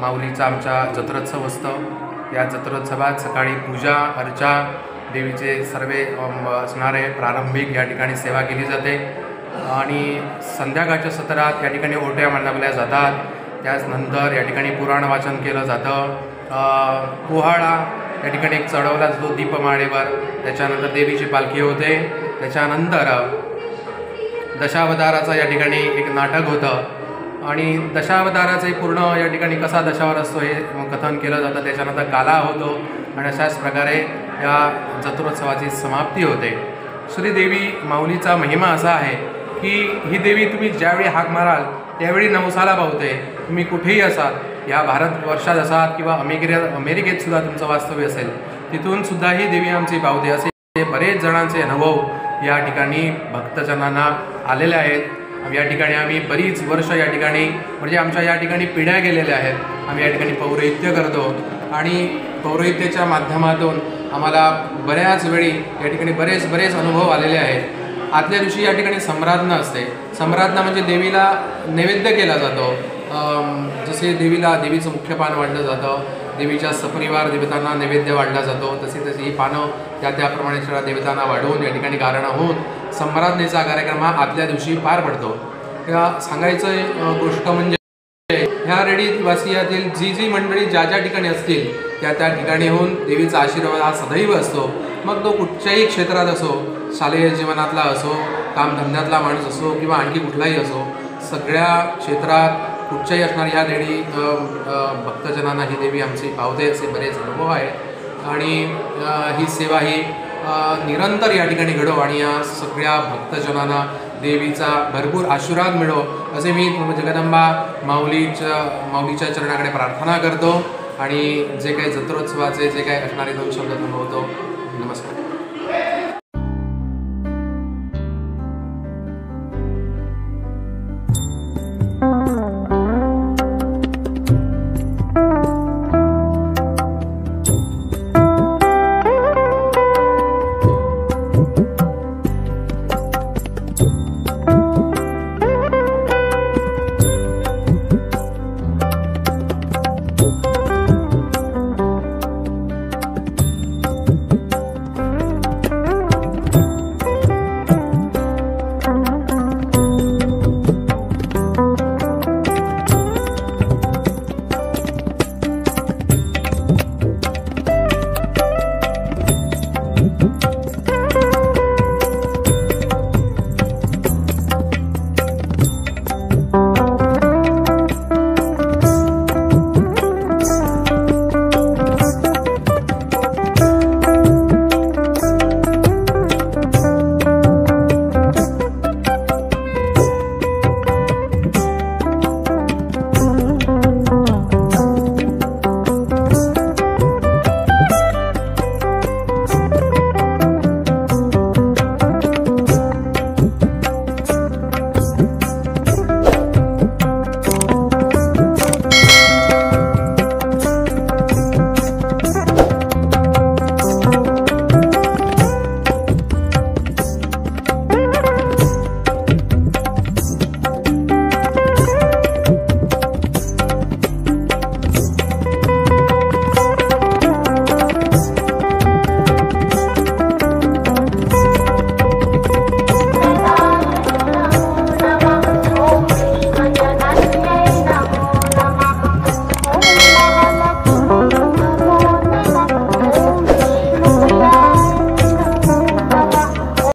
माऊलीचा आमच्या जत्रोत्सव असतो। या जत्रोत्सवात सकाळी पूजा अर्चा देवीचे सर्व असणारे प्रारंभिक या ठिकाणी सेवा केली जाते आणि संध्याकाळच्या सत्रात या ठिकाणी ओट्या मांडवल्या जातात। त्यानंतर या ठिकाणी पुराण वाचन केलं जातं। पोहाळा या ठिकाणी एक चढवला जातो दीपमाळेवर। त्याच्यानंतर देवीची पालखी होते। त्याच्यानंतर दशावताराचा या ठिकाणी एक नाटक होतं आणि दशावताराचे पूर्ण या ठिकाणी कसा दशावतार असतो हे कथन केलं जातं। त्याच्यानंतर काला होतो आणि अशाच प्रकारे या जत्रोत्सवाची समाप्ती होते। श्रीदेवी माऊलीचा महिमा असा आहे की ही देवी तुम्ही ज्यावेळी हाक माराल त्यावेळी नवसाला पावते। तुम्ही कुठेही असाल, या भारतवर्षात असाल किंवा अमेरिकेत सुद्धा तुमचं वास्तव्य असेल, तिथून सुद्धा ही देवी आमची पावते। असे बरेच जणांचे अनुभव या ठिकाणी भक्तजनांना आलेले आहेत। या ठिकाणी आम्ही बरीच वर्ष या ठिकाणी म्हणजे आमच्या या ठिकाणी पिढ्या गेलेल्या आहेत। आम्ही या ठिकाणी पौरोहित्य करतो आणि पौरोहित्याच्या माध्यमातून आम्हाला बऱ्याच वेळी या ठिकाणी बरेच अनुभव आलेले आहेत। आदल्या दिवशी या ठिकाणी सम्राज्ञा असते। सम्राज्ञा म्हणजे देवीला नैवेद्य केला जातो। जसे देवीचं मुख्य पान वाढलं जातं, देवीच्या सपरिवार देवतांना नैवेद्य वाढला जातो, तशी ही पानं त्याप्रमाणे सगळ्या देवतांना वाढवून या ठिकाणी गारणं होऊन सम्राज्ञेचा कार्यक्रम हा आदल्या दिवशी पार पडतो। या सांगायचं गोष्ट म्हणजे ह्या रेडीवासियातील जी मंडळी ज्या ठिकाणी असतील त्या ठिकाणी होऊन देवीचा आशीर्वाद हा सदैव असतो। मग तो कुठच्याही क्षेत्रात असो, शालेय जीवनातला असो, कामधंद्यातला माणूस असो किंवा आणखी कुठलाही असो, सगळ्या क्षेत्रात कुठच्याही असणारी ह्या देवी भक्तजनांना ही देवी आमची पावते असे बरेच अनुभव आहेत। आणि ही सेवा ही निरंतर या ठिकाणी घडो आणि या सगळ्या भक्तजनांना देवीचा भरपूर आशीर्वाद मिळो असे मी जगदंबा माऊलीच्या चरणाकडे प्रार्थना करतो। आणि जे काही जत्रोत्सवाचे जे काही असणारे 2 शब्द थांबवतो. नमस्कार.